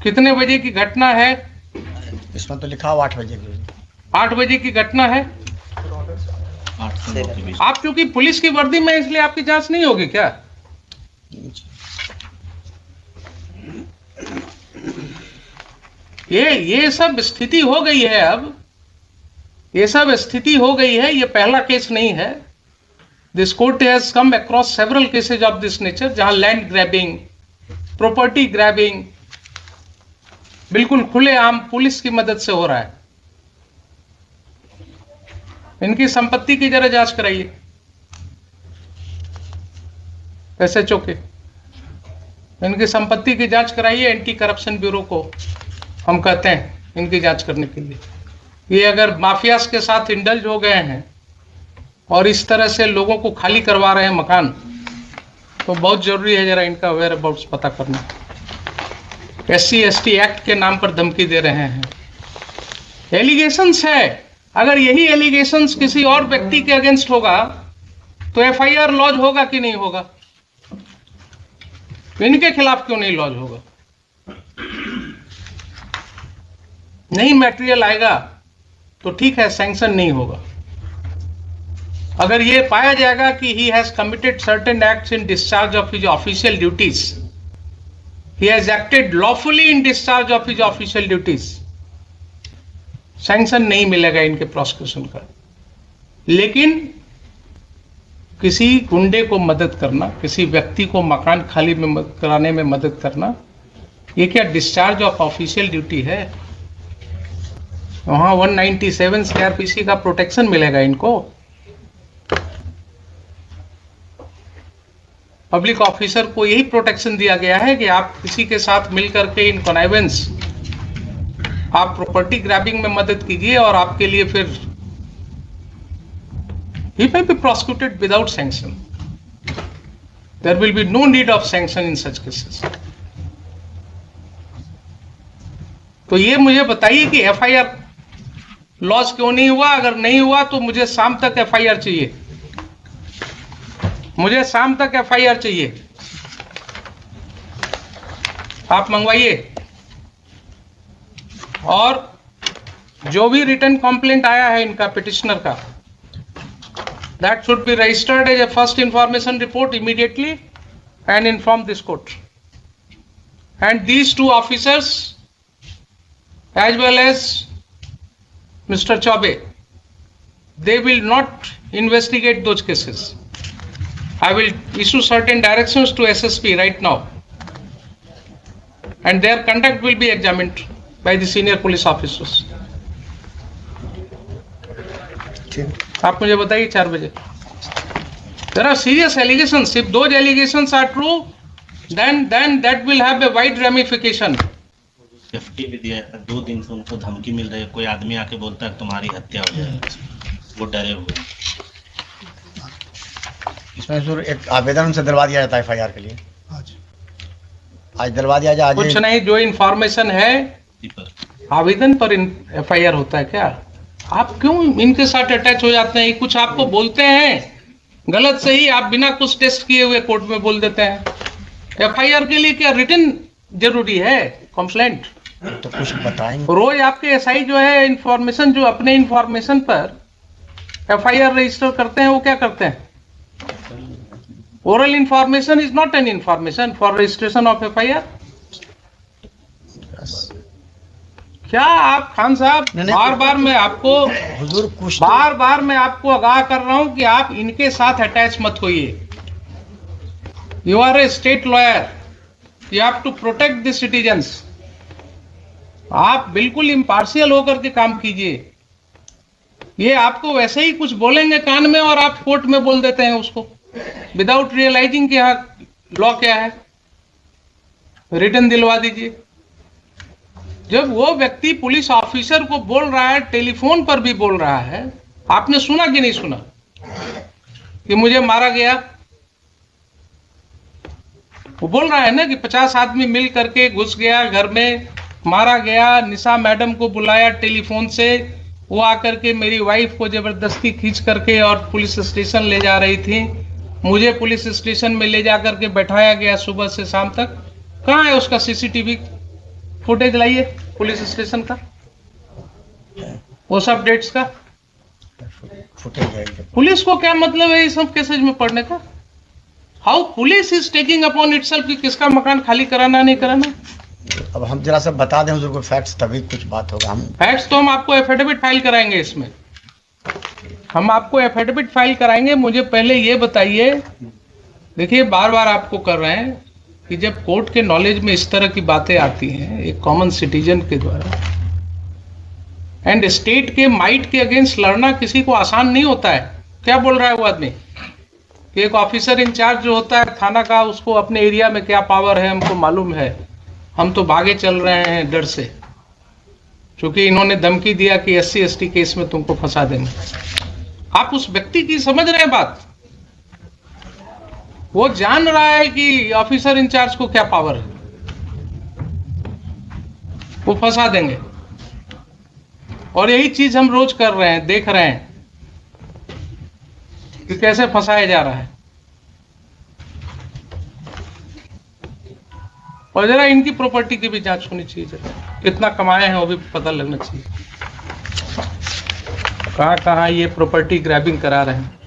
कितने बजे की घटना है? इसमें तो लिखा हुआ 8 बजे की। 8 बजे की घटना है। 8 से 9 के बीच। आप चूंकि पुलिस की वर्दी में, इसलिए आपकी जांच नहीं होगी क्या? ये सब स्थिति हो गई है। अब ये सब स्थिति हो गई है। ये पहला केस नहीं है। This court has come across several cases of this nature, जहां लैंड ग्रैबिंग, प्रॉपर्टी ग्रैबिंग बिल्कुल खुलेआम पुलिस की मदद से हो रहा है। इनकी संपत्ति की जरा जांच कराइए एसएचओ के। इनकी संपत्ति की जांच कराइए। एंटी करप्शन ब्यूरो को हम कहते हैं इनकी जांच करने के लिए। ये अगर माफियाज के साथ इंडल्ज हो गए हैं और इस तरह से लोगों को खाली करवा रहे हैं मकान, तो बहुत जरूरी है जरा इनका वेयर अबाउट्स पता करना। SC/ST एक्ट के नाम पर धमकी दे रहे हैं। एलिगेशंस है। अगर यही एलिगेशंस किसी और व्यक्ति के अगेंस्ट होगा तो FIR लॉज होगा कि नहीं होगा? इनके खिलाफ क्यों नहीं लॉज होगा? नहीं मैटेरियल आएगा तो ठीक है, सैंक्शन नहीं होगा। अगर ये पाया जाएगा कि he has committed certain acts in discharge of his official duties, he has acted lawfully in discharge of his official duties, sanction नहीं मिलेगा इनके प्रोसिक्यूशन का। लेकिन किसी गुंडे को मदद करना, किसी व्यक्ति को मकान खाली में कराने में मदद करना, ये क्या डिस्चार्ज ऑफ ऑफिशियल ड्यूटी है? वहां 197 CRPC का प्रोटेक्शन मिलेगा इनको। पब्लिक ऑफिसर को यही प्रोटेक्शन दिया गया है कि आप किसी के साथ मिलकर के इन कॉनाइवेंस, आप प्रॉपर्टी ग्रैबिंग में मदद कीजिए और आपके लिए फिर he may be prosecuted without sanction. There will be no need of sanction in such cases. तो ये मुझे बताइए कि FIR लॉज क्यों नहीं हुआ? अगर नहीं हुआ तो मुझे शाम तक FIR चाहिए। मुझे शाम तक FIR चाहिए। आप मंगवाइए। और जो भी रिटर्न कंप्लेंट आया है इनका पिटिशनर का, that should be registered as a first information report immediately and inform this court. And these two officers as well as Mr. Chaube, they will not investigate those cases. I will issue certain directions to SSP right now, and their conduct will be examined by the senior police officers. आप मुझे बताइए 4 बजे। There are serious allegations. If those allegations are true, then that will have a wide ramification. Safety भी दिया है। 2 दिन से उनको धमकी मिल रही है। कोई आदमी आके बोलता है तुम्हारी हत्या हो जाएगी, वो डरे हुए। इसमें सर एक आवेदन उनसे दिलवा दिया जाता है FIR के लिए। आज दिलवा दिया जाए। कुछ नहीं, जो इंफॉर्मेशन है आवेदन पर FIR होता है क्या? आप क्यों इनके साथ अटैच हो जाते हैं? कुछ आपको बोलते हैं गलत सही, आप बिना कुछ टेस्ट किए हुए कोर्ट में बोल देते हैं। FIR के लिए क्या रिटन जरूरी है? कंप्लेंट तो कुछ बताएंगे। रोज आपके SI जो है इंफॉर्मेशन, जो अपने इंफॉर्मेशन पर FIR रजिस्टर करते हैं, वो क्या करते हैं? Oral information is not an information for registration of FIR। क्या आप खान साहब, बार बार मैं आपको आगाह कर रहा हूं कि आप इनके साथ अटैच मत होइए। You are a state lawyer, you have to protect the citizens. आप बिल्कुल इम्पार्शियल होकर के काम कीजिए। ये आपको वैसे ही कुछ बोलेंगे कान में और आप कोर्ट में बोल देते हैं उसको, विदाउट रियलाइजिंग कि यहाँ लॉ क्या है। रिटर्न दिलवा दीजिए। जब वो व्यक्ति पुलिस ऑफिसर को बोल रहा है, टेलीफोन पर भी बोल रहा है, आपने सुना कि नहीं सुना कि मुझे मारा गया? वो बोल रहा है ना कि 50 आदमी मिल करके घुस गया घर में, मारा गया। निशा मैडम को बुलाया टेलीफोन से, वो आकर के मेरी वाइफ को जबरदस्ती खींच करके और पुलिस स्टेशन ले जा रही थी। मुझे पुलिस स्टेशन में ले जा करके बैठाया गया सुबह से शाम तक। कहाँ है उसका CCTV? फुटेज लाइए पुलिस स्टेशन का, वो सब डेट्स का। फुटेज है। पुलिस को क्या मतलब है ये सब केसेज में पढ़ने का? How police is taking upon itself कि किसका मकान खाली कराना नहीं कराना। अब हम जरा सा बता दें हुजूर को फैक्ट्स, तभी कुछ बात होगा। हम फैक्ट्स तो हम आपको एफिडेविट फाइल कराएंगे, इसमें हम आपको एफिडेविट फाइल कराएंगे। मुझे पहले ये बताइए, देखिए बार बार आपको कर रहे हैं कि जब कोर्ट के नॉलेज में इस तरह की बातें आती हैं एक कॉमन सिटीजन के द्वारा, एंड स्टेट के माइट के अगेंस्ट लड़ना किसी को आसान नहीं होता है। क्या बोल रहा है वो आदमी कि एक ऑफिसर इंचार्ज जो होता है थाना का, उसको अपने एरिया में क्या पावर है हमको मालूम है, हम तो भागे चल रहे हैं डर से, क्योंकि इन्होंने धमकी दिया कि SC ST केस में तुमको फंसा देंगे। आप उस व्यक्ति की समझ रहे हैं बात? वो जान रहा है कि ऑफिसर इंचार्ज को क्या पावर है, वो फंसा देंगे। और यही चीज हम रोज कर रहे हैं, देख रहे हैं कि कैसे फंसाया जा रहा है। और जरा इनकी प्रॉपर्टी की भी जांच होनी चाहिए, जरा कितना कमाए हैं वो भी पता लगना चाहिए, कहां कहां ये प्रॉपर्टी ग्रैबिंग करा रहे हैं।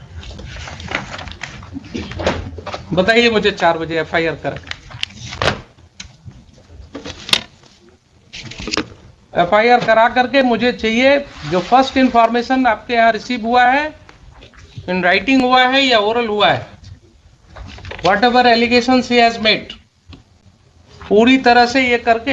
बताइए मुझे 4 बजे FIR करा, FIR करा करके मुझे चाहिए जो फर्स्ट इंफॉर्मेशन आपके यहाँ रिसीव हुआ है, इन राइटिंग हुआ है या ओरल हुआ है, what ever allegations he has made, पूरी तरह से ये करके